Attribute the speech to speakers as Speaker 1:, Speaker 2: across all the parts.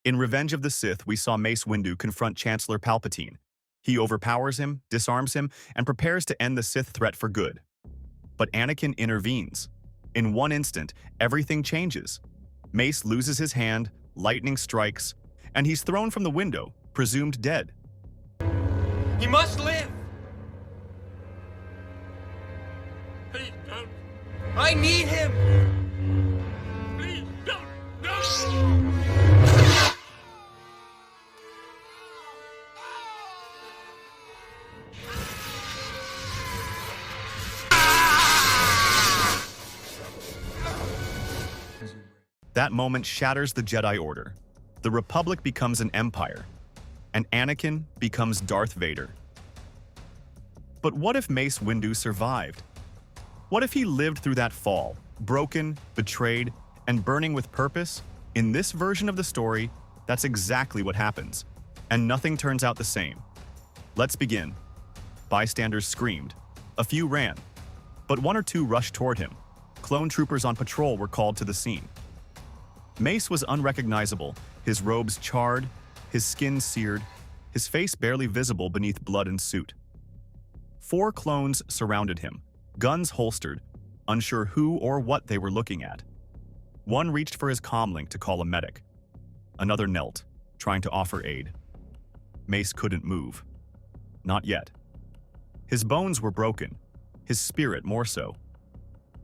Speaker 1: In Revenge of the Sith, we saw Mace Windu confront Chancellor Palpatine. He overpowers him, disarms him, and prepares to end the Sith threat for good. But Anakin intervenes. In one instant, everything changes. Mace loses his hand, lightning strikes, and he's thrown from the window, presumed dead.
Speaker 2: He must live! Please don't. I need him! Please don't! No!
Speaker 1: That moment shatters the Jedi Order. The Republic becomes an empire, and Anakin becomes Darth Vader. But what if Mace Windu survived? What if he lived through that fall, broken, betrayed, and burning with purpose? In this version of the story, that's exactly what happens, and nothing turns out the same. Let's begin. Bystanders screamed. A few ran, but one or two rushed toward him. Clone troopers on patrol were called to the scene. Mace was unrecognizable, his robes charred, his skin seared, his face barely visible beneath blood and soot. 4 clones surrounded him, guns holstered, unsure who or what they were looking at. One reached for his comlink to call a medic. Another knelt, trying to offer aid. Mace couldn't move. Not yet. His bones were broken, his spirit more so.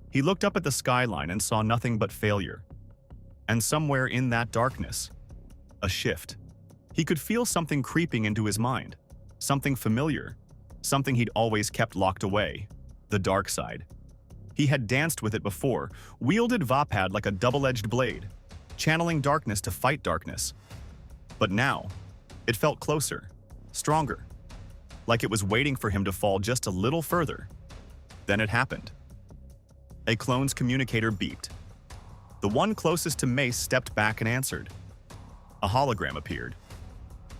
Speaker 1: He looked up at the skyline and saw nothing but failure. And somewhere in that darkness, a shift. He could feel something creeping into his mind, something familiar, something he'd always kept locked away, the dark side. He had danced with it before, wielded Vapad like a double-edged blade, channeling darkness to fight darkness. But now, it felt closer, stronger, like it was waiting for him to fall just a little further. Then it happened. A clone's communicator beeped. The one closest to Mace stepped back and answered. A hologram appeared.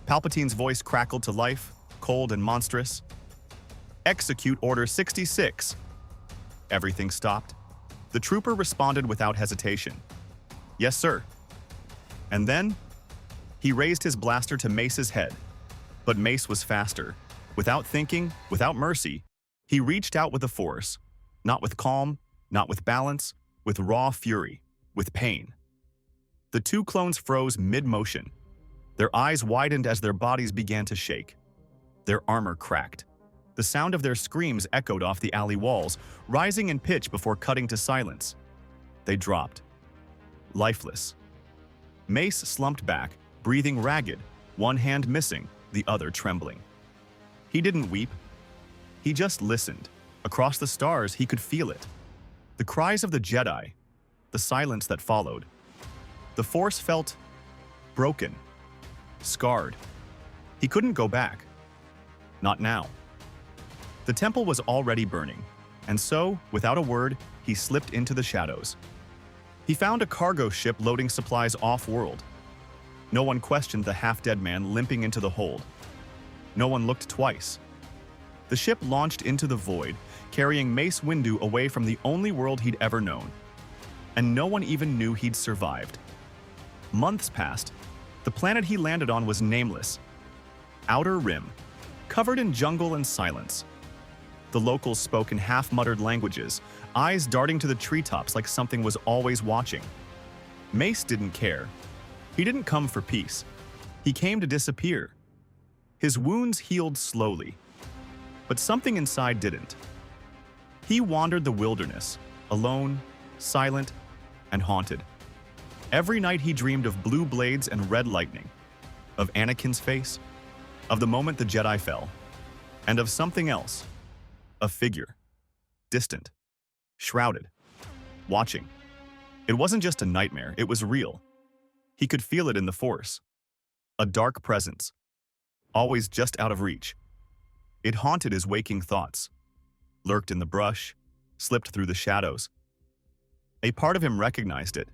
Speaker 1: Palpatine's voice crackled to life, cold and monstrous. "Execute Order 66. Everything stopped. The trooper responded without hesitation. "Yes, sir." And then, he raised his blaster to Mace's head. But Mace was faster. Without thinking, without mercy, he reached out with the force. Not with calm, not with balance, with raw fury. With pain. The 2 clones froze mid-motion. Their eyes widened as their bodies began to shake. Their armor cracked. The sound of their screams echoed off the alley walls, rising in pitch before cutting to silence. They dropped. Lifeless. Mace slumped back, breathing ragged, one hand missing, the other trembling. He didn't weep. He just listened. Across the stars, he could feel it. The cries of the Jedi, the silence that followed. The Force felt broken, scarred. He couldn't go back. Not now. The temple was already burning, and so, without a word, he slipped into the shadows. He found a cargo ship loading supplies off-world. No one questioned the half-dead man limping into the hold. No one looked twice. The ship launched into the void, carrying Mace Windu away from the only world he'd ever known. And no one even knew he'd survived. Months passed. The planet he landed on was nameless. Outer Rim, covered in jungle and silence. The locals spoke in half-muttered languages, eyes darting to the treetops like something was always watching. Mace didn't care. He didn't come for peace. He came to disappear. His wounds healed slowly, but something inside didn't. He wandered the wilderness, alone, silent, and haunted. Every night he dreamed of blue blades and red lightning, of Anakin's face, of the moment the Jedi fell, and of something else, a figure, distant, shrouded, watching. It wasn't just a nightmare, it was real. He could feel it in the Force, a dark presence, always just out of reach. It haunted his waking thoughts, lurked in the brush, slipped through the shadows. A part of him recognized it,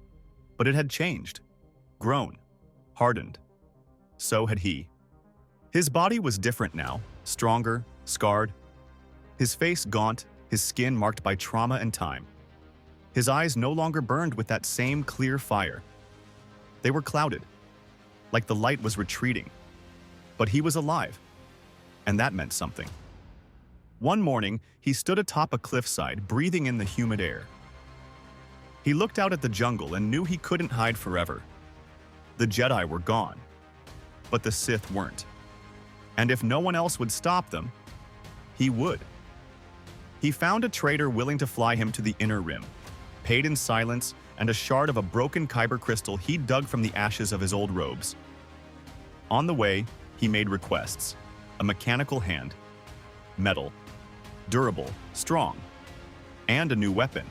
Speaker 1: but it had changed, grown, hardened. So had he. His body was different now, stronger, scarred. His face gaunt, his skin marked by trauma and time. His eyes no longer burned with that same clear fire. They were clouded. like the light was retreating. But he was alive, and that meant something. One morning, he stood atop a cliffside, breathing in the humid air. He looked out at the jungle and knew he couldn't hide forever. The Jedi were gone, but the Sith weren't. And if no one else would stop them, he would. He found a trader willing to fly him to the Inner Rim, paid in silence and a shard of a broken kyber crystal he dug from the ashes of his old robes. On the way, he made requests: a mechanical hand, metal, durable, strong, and a new weapon.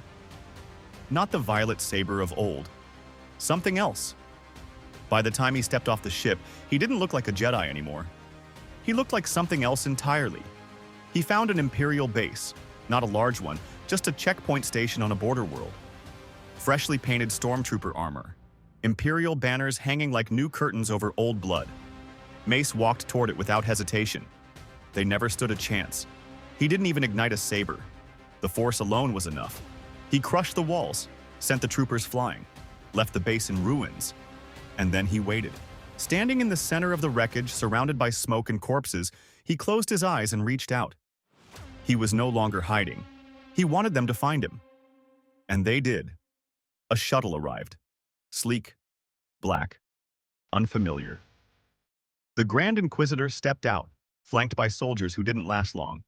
Speaker 1: Not the violet saber of old, something else. By the time he stepped off the ship, he didn't look like a Jedi anymore. He looked like something else entirely. He found an Imperial base, not a large one, just a checkpoint station on a border world. Freshly painted stormtrooper armor, Imperial banners hanging like new curtains over old blood. Mace walked toward it without hesitation. They never stood a chance. He didn't even ignite a saber. The Force alone was enough. He crushed the walls, sent the troopers flying, left the base in ruins, and then he waited. Standing in the center of the wreckage, surrounded by smoke and corpses, he closed his eyes and reached out. He was no longer hiding. He wanted them to find him. And they did. A shuttle arrived. Sleek, black, unfamiliar. The Grand Inquisitor stepped out, flanked by soldiers who didn't last long.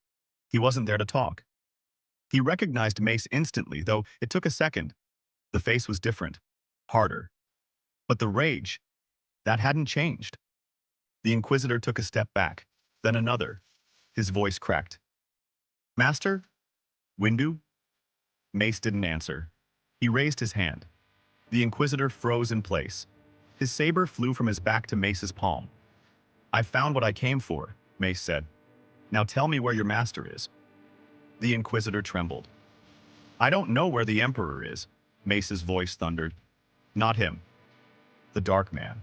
Speaker 1: He wasn't there to talk. He recognized Mace instantly, though it took a second. The face was different, harder. But the rage, that hadn't changed. The Inquisitor took a step back, then another. His voice cracked. "Master? Windu?" Mace didn't answer. He raised his hand. The Inquisitor froze in place. His saber flew from his back to Mace's palm. "I found what I came for," Mace said. "Now tell me where your master is." The Inquisitor trembled. "I don't know where the Emperor is," Mace's voice thundered. "Not him. The Dark Man.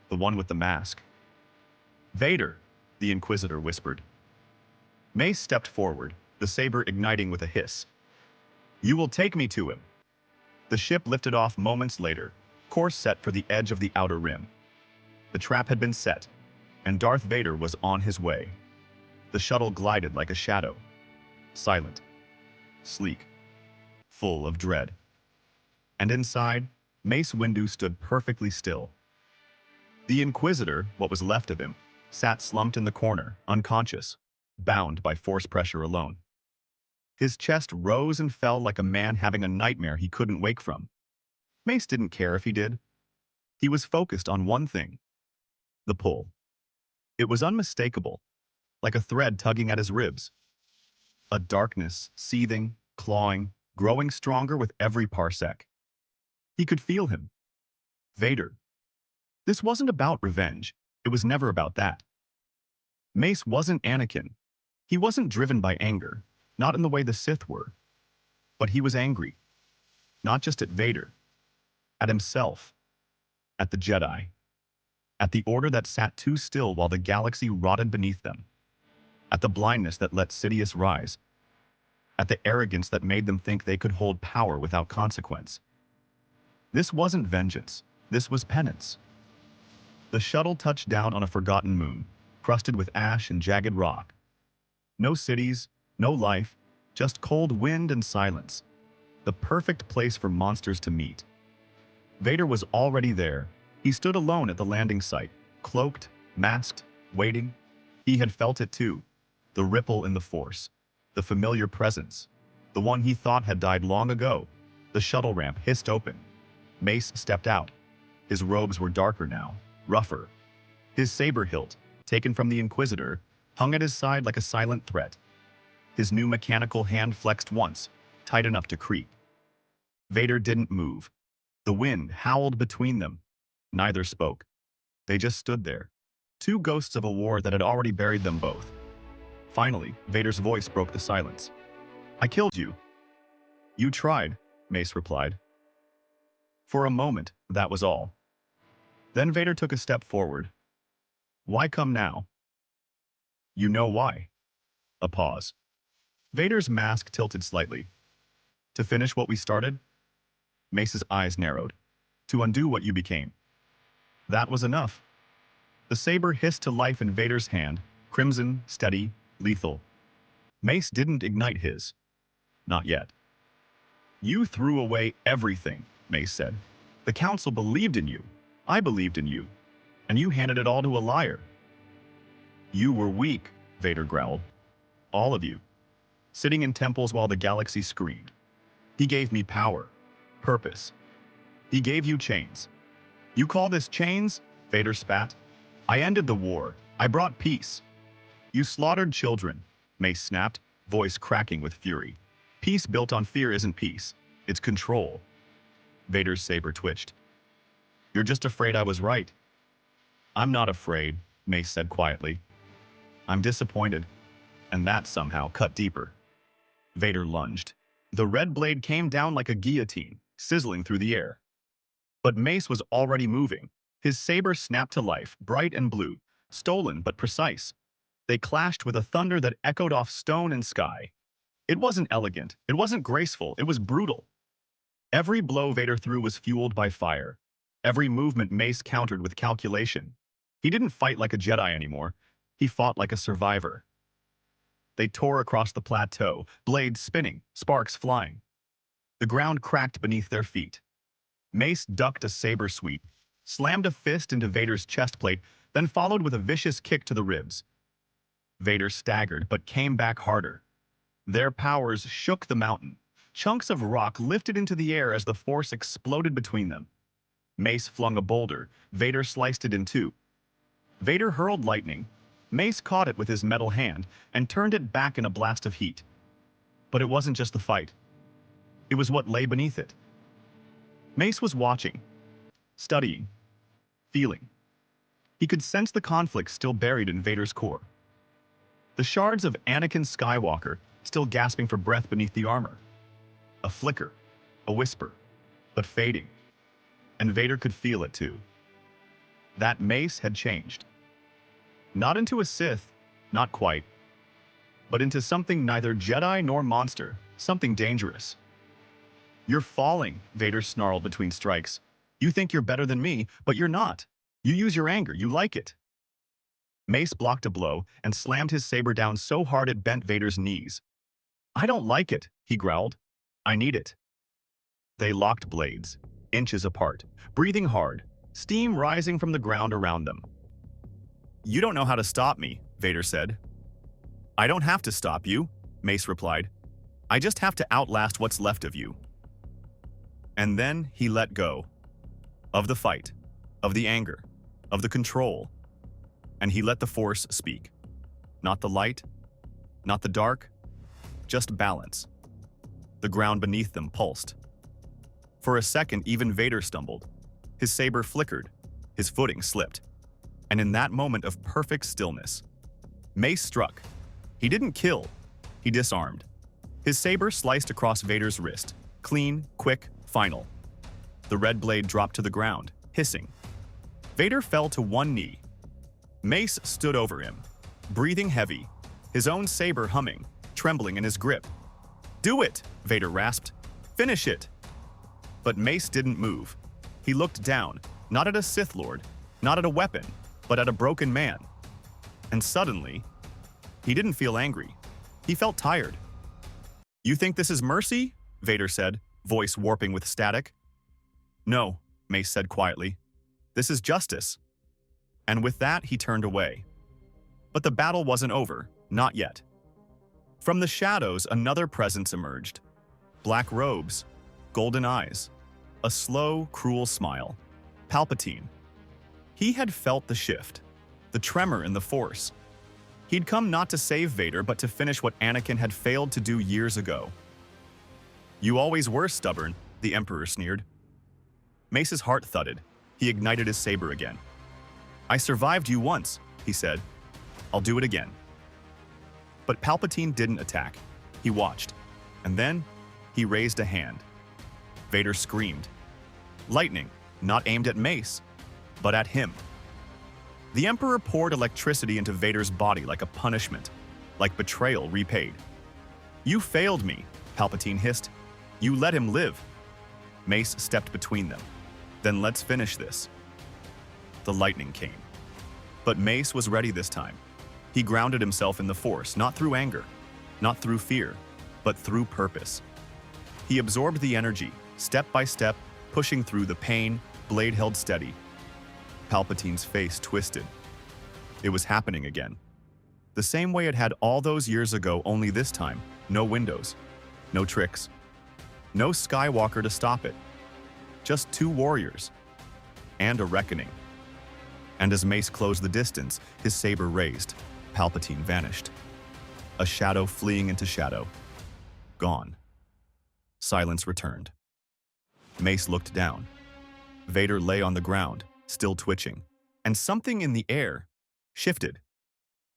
Speaker 1: The one with the mask." "Vader," the Inquisitor whispered. Mace stepped forward, the saber igniting with a hiss. "You will take me to him." The ship lifted off moments later, course set for the edge of the Outer Rim. The trap had been set, and Darth Vader was on his way. The shuttle glided like a shadow, silent, sleek, full of dread. And inside, Mace Windu stood perfectly still. The Inquisitor, what was left of him, sat slumped in the corner, unconscious, bound by force pressure alone. His chest rose and fell like a man having a nightmare he couldn't wake from. Mace didn't care if he did. He was focused on one thing: the pull. It was unmistakable, like a thread tugging at his ribs. A darkness, seething, clawing, growing stronger with every parsec. He could feel him. Vader. This wasn't about revenge. It was never about that. Mace wasn't Anakin. He wasn't driven by anger, not in the way the Sith were. But he was angry. Not just at Vader. At himself. At the Jedi. At the Order that sat too still while the galaxy rotted beneath them. At the blindness that let Sidious rise. At the arrogance that made them think they could hold power without consequence. This wasn't vengeance. This was penance. The shuttle touched down on a forgotten moon, crusted with ash and jagged rock. No cities, no life, just cold wind and silence. The perfect place for monsters to meet. Vader was already there. He stood alone at the landing site, cloaked, masked, waiting. He had felt it too. The ripple in the Force. The familiar presence. The one he thought had died long ago. The shuttle ramp hissed open. Mace stepped out. His robes were darker now, rougher. His saber hilt, taken from the Inquisitor, hung at his side like a silent threat. His new mechanical hand flexed once, tight enough to creak. Vader didn't move. The wind howled between them. Neither spoke. They just stood there, two ghosts of a war that had already buried them both. Finally, Vader's voice broke the silence. "I killed you." "You tried," Mace replied. For a moment, that was all. Then Vader took a step forward. "Why come now?" "You know why." A pause. Vader's mask tilted slightly. "To finish what we started?" Mace's eyes narrowed. "To undo what you became." "That was enough." The saber hissed to life in Vader's hand, crimson, steady, lethal. Mace didn't ignite his. Not yet. You threw away everything, Mace said. The Council believed in you. I believed in you. And you handed it all to a liar. You were weak, Vader growled. All of you. Sitting in temples while the galaxy screamed. He gave me power. Purpose. He gave you chains. You call this chains? Vader spat. I ended the war. I brought peace. You slaughtered children, Mace snapped, voice cracking with fury. Peace built on fear isn't peace. It's control. Vader's saber twitched. You're just afraid I was right. I'm not afraid, Mace said quietly. I'm disappointed. And that somehow cut deeper. Vader lunged. The red blade came down like a guillotine, sizzling through the air. But Mace was already moving. His saber snapped to life, bright and blue, stolen but precise. They clashed with a thunder that echoed off stone and sky. It wasn't elegant, it wasn't graceful, it was brutal. Every blow Vader threw was fueled by fire. Every movement Mace countered with calculation. He didn't fight like a Jedi anymore. He fought like a survivor. They tore across the plateau, blades spinning, sparks flying. The ground cracked beneath their feet. Mace ducked a saber sweep, slammed a fist into Vader's chest plate, then followed with a vicious kick to the ribs. Vader staggered, but came back harder. Their powers shook the mountain. Chunks of rock lifted into the air as the force exploded between them. Mace flung a boulder. Vader sliced it in two. Vader hurled lightning. Mace caught it with his metal hand and turned it back in a blast of heat. But it wasn't just the fight. It was what lay beneath it. Mace was watching, studying, feeling. He could sense the conflict still buried in Vader's core. The shards of Anakin Skywalker still gasping for breath beneath the armor. A flicker, a whisper, but fading. And Vader could feel it too. That Mace had changed. Not into a Sith, not quite, but into something neither Jedi nor monster, something dangerous. You're falling, Vader snarled between strikes. You think you're better than me, but you're not. You use your anger, you like it. Mace blocked a blow and slammed his saber down so hard it bent Vader's knees. I don't like it, he growled. I need it. They locked blades, inches apart, breathing hard, steam rising from the ground around them. You don't know how to stop me, Vader said. I don't have to stop you, Mace replied. I just have to outlast what's left of you. And then he let go. Of the fight, of the anger, of the control. And he let the Force speak. Not the light, not the dark, just balance. The ground beneath them pulsed. For a second, even Vader stumbled. His saber flickered, his footing slipped. And in that moment of perfect stillness, Mace struck. He didn't kill, he disarmed. His saber sliced across Vader's wrist, clean, quick, final. The red blade dropped to the ground, hissing. Vader fell to one knee. Mace stood over him, breathing heavy, his own saber humming, trembling in his grip. Do it, Vader rasped. Finish it. But Mace didn't move. He looked down, not at a Sith Lord, not at a weapon, but at a broken man. And suddenly, he didn't feel angry. He felt tired. You think this is mercy? Vader said, voice warping with static. No, Mace said quietly. This is justice. And with that, he turned away. But the battle wasn't over, not yet. From the shadows, another presence emerged. Black robes, golden eyes, a slow, cruel smile. Palpatine. He had felt the shift, the tremor in the Force. He'd come not to save Vader, but to finish what Anakin had failed to do years ago. You always were stubborn, the Emperor sneered. Mace's heart thudded. He ignited his saber again. I survived you once, he said. I'll do it again. But Palpatine didn't attack. He watched. And then, he raised a hand. Vader screamed. Lightning, not aimed at Mace, but at him. The Emperor poured electricity into Vader's body like a punishment, like betrayal repaid. You failed me, Palpatine hissed. You let him live. Mace stepped between them. Then let's finish this. The lightning came. But Mace was ready this time. He grounded himself in the Force, not through anger, not through fear, but through purpose. He absorbed the energy, step by step, pushing through the pain, blade held steady. Palpatine's face twisted. It was happening again. The same way it had all those years ago, only this time, no windows, no tricks, no Skywalker to stop it. Just two warriors, and a reckoning. And as Mace closed the distance, his saber raised, Palpatine vanished. A shadow fleeing into shadow. Gone. Silence returned. Mace looked down. Vader lay on the ground, still twitching, and something in the air shifted.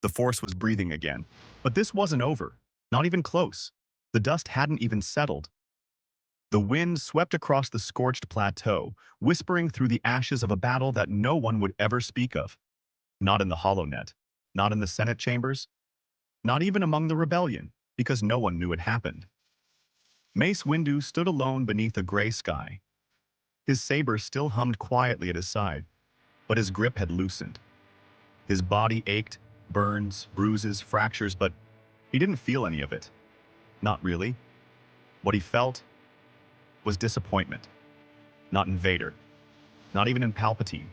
Speaker 1: The Force was breathing again, but this wasn't over, not even close. The dust hadn't even settled. The wind swept across the scorched plateau, whispering through the ashes of a battle that no one would ever speak of. Not in the HoloNet, not in the Senate chambers, not even among the rebellion, because no one knew it happened. Mace Windu stood alone beneath a gray sky. His saber still hummed quietly at his side, but his grip had loosened. His body ached, burns, bruises, fractures, but he didn't feel any of it. Not really. What he felt was disappointment. Not in Vader, not even in Palpatine.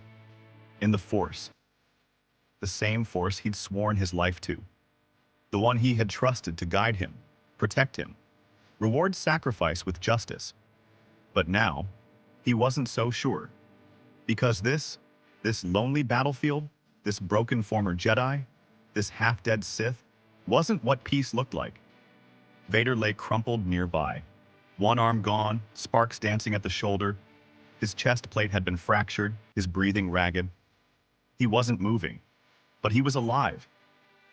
Speaker 1: In the Force. The same Force he'd sworn his life to. The one he had trusted to guide him, protect him, reward sacrifice with justice. But now, he wasn't so sure. Because this lonely battlefield, this broken former Jedi, this half-dead Sith, wasn't what peace looked like. Vader lay crumpled nearby. One arm gone, sparks dancing at the shoulder. His chest plate had been fractured, his breathing ragged. He wasn't moving, but he was alive.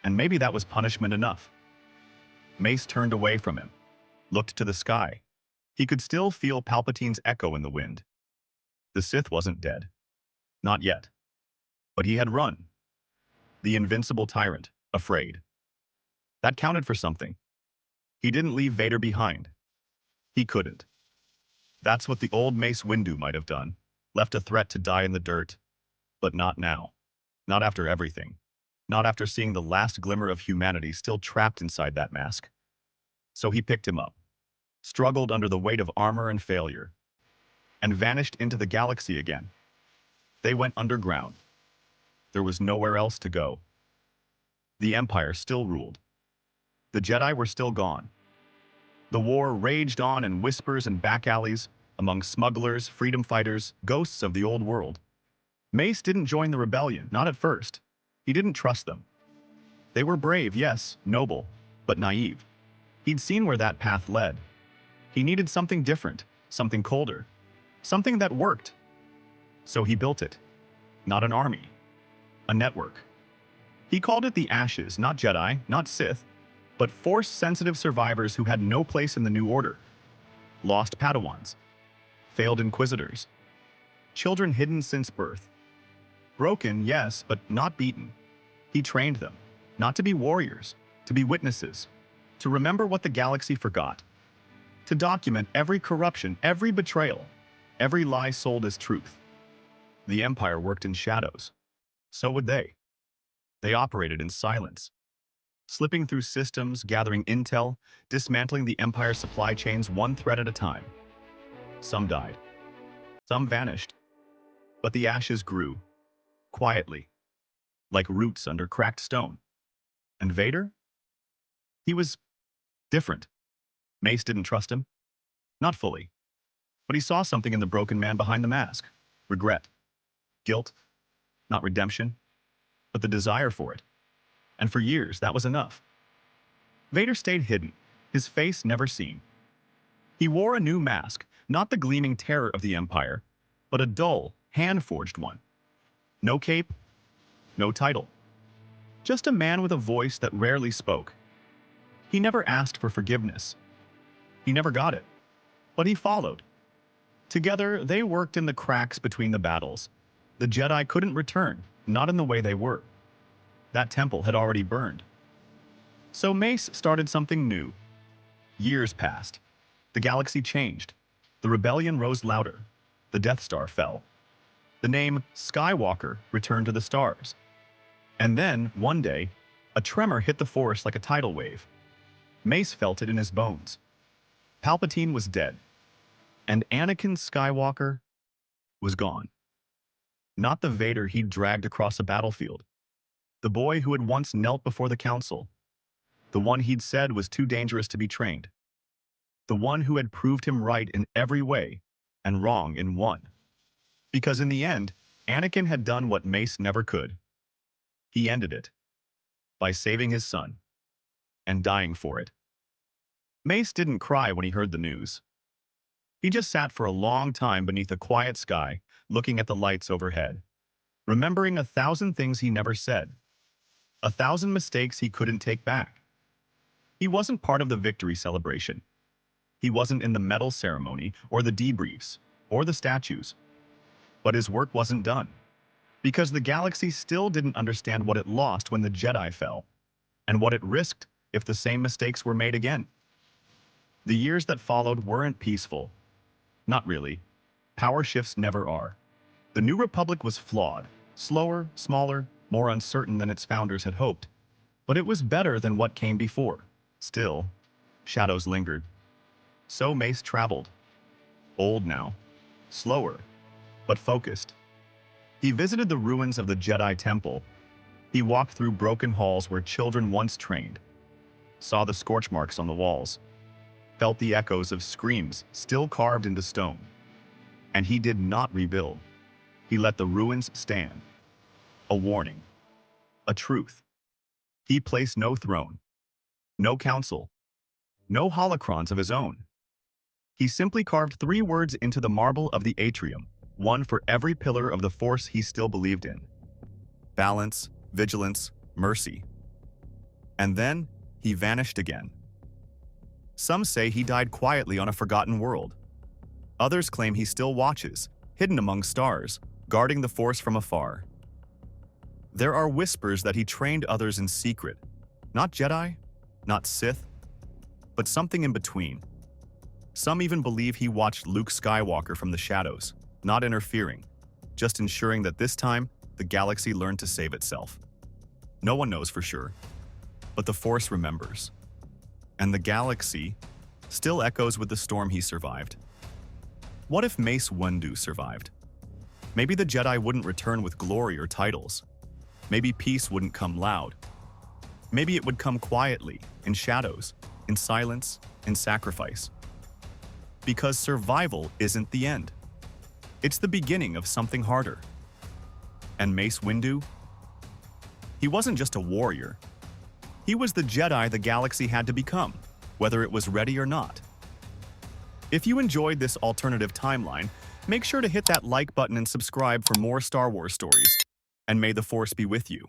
Speaker 1: And maybe that was punishment enough. Mace turned away from him, looked to the sky. He could still feel Palpatine's echo in the wind. The Sith wasn't dead. Not yet. But he had run. The invincible tyrant, afraid. That counted for something. He didn't leave Vader behind. He couldn't. That's what the old Mace Windu might have done, left a threat to die in the dirt. But not now. Not after everything. Not after seeing the last glimmer of humanity still trapped inside that mask. So he picked him up, struggled under the weight of armor and failure, and vanished into the galaxy again. They went underground. There was nowhere else to go. The Empire still ruled. The Jedi were still gone. The war raged on in whispers and back alleys, among smugglers, freedom fighters, ghosts of the old world. Mace didn't join the rebellion, not at first. He didn't trust them. They were brave, yes, noble, but naive. He'd seen where that path led. He needed something different, something colder, something that worked. So he built it. Not an army. A network. He called it the Ashes, not Jedi, not Sith, but Force-sensitive survivors who had no place in the New Order. Lost Padawans. Failed Inquisitors. Children hidden since birth. Broken, yes, but not beaten. He trained them, not to be warriors, to be witnesses, to remember what the galaxy forgot, to document every corruption, every betrayal, every lie sold as truth. The Empire worked in shadows. So would they. They operated in silence, slipping through systems, gathering intel, dismantling the Empire's supply chains one thread at a time. Some died. Some vanished. But the ashes grew, quietly, like roots under cracked stone. And Vader? He was different. Mace didn't trust him. Not fully. But he saw something in the broken man behind the mask. Regret. Guilt. Not redemption, but the desire for it. And for years, that was enough. Vader stayed hidden, his face never seen. He wore a new mask, not the gleaming terror of the Empire, but a dull, hand-forged one. No cape, no title. Just a man with a voice that rarely spoke. He never asked for forgiveness. He never got it. But he followed. Together, they worked in the cracks between the battles. The Jedi couldn't return, not in the way they were. That temple had already burned. So Mace started something new. Years passed. The galaxy changed. The rebellion rose louder. The Death Star fell. The name Skywalker returned to the stars. And then, one day, a tremor hit the Force like a tidal wave. Mace felt it in his bones. Palpatine was dead, and Anakin Skywalker was gone. Not the Vader he'd dragged across a battlefield. The boy who had once knelt before the Council. The one he'd said was too dangerous to be trained. The one who had proved him right in every way and wrong in one. Because in the end, Anakin had done what Mace never could. He ended it by saving his son and dying for it. Mace didn't cry when he heard the news. He just sat for a long time beneath a quiet sky, looking at the lights overhead, remembering 1,000 things he never said, 1,000 mistakes he couldn't take back. He wasn't part of the victory celebration. He wasn't in the medal ceremony or the debriefs or the statues. But his work wasn't done, because the galaxy still didn't understand what it lost when the Jedi fell, and what it risked if the same mistakes were made again. The years that followed weren't peaceful. Not really. Power shifts never are. The New Republic was flawed, slower, smaller, more uncertain than its founders had hoped. But it was better than what came before. Still, shadows lingered. So Mace traveled. Old now, slower, but focused. He visited the ruins of the Jedi Temple. He walked through broken halls where children once trained, saw the scorch marks on the walls, felt the echoes of screams still carved into stone. And he did not rebuild. He let the ruins stand. A warning. A truth. He placed no throne, no council, no holocrons of his own. He simply carved 3 words into the marble of the atrium, one for every pillar of the Force he still believed in. Balance, vigilance, mercy. And then, he vanished again. Some say he died quietly on a forgotten world. Others claim he still watches, hidden among stars, guarding the Force from afar. There are whispers that he trained others in secret. Not Jedi, not Sith, but something in between. Some even believe he watched Luke Skywalker from the shadows, not interfering, just ensuring that this time, the galaxy learned to save itself. No one knows for sure, but the Force remembers. And the galaxy still echoes with the storm he survived. What if Mace Windu survived? Maybe the Jedi wouldn't return with glory or titles. Maybe peace wouldn't come loud. Maybe it would come quietly, in shadows, in silence, in sacrifice. Because survival isn't the end. It's the beginning of something harder. And Mace Windu? He wasn't just a warrior. He was the Jedi the galaxy had to become, whether it was ready or not. If you enjoyed this alternative timeline, make sure to hit that like button and subscribe for more Star Wars stories. And may the Force be with you.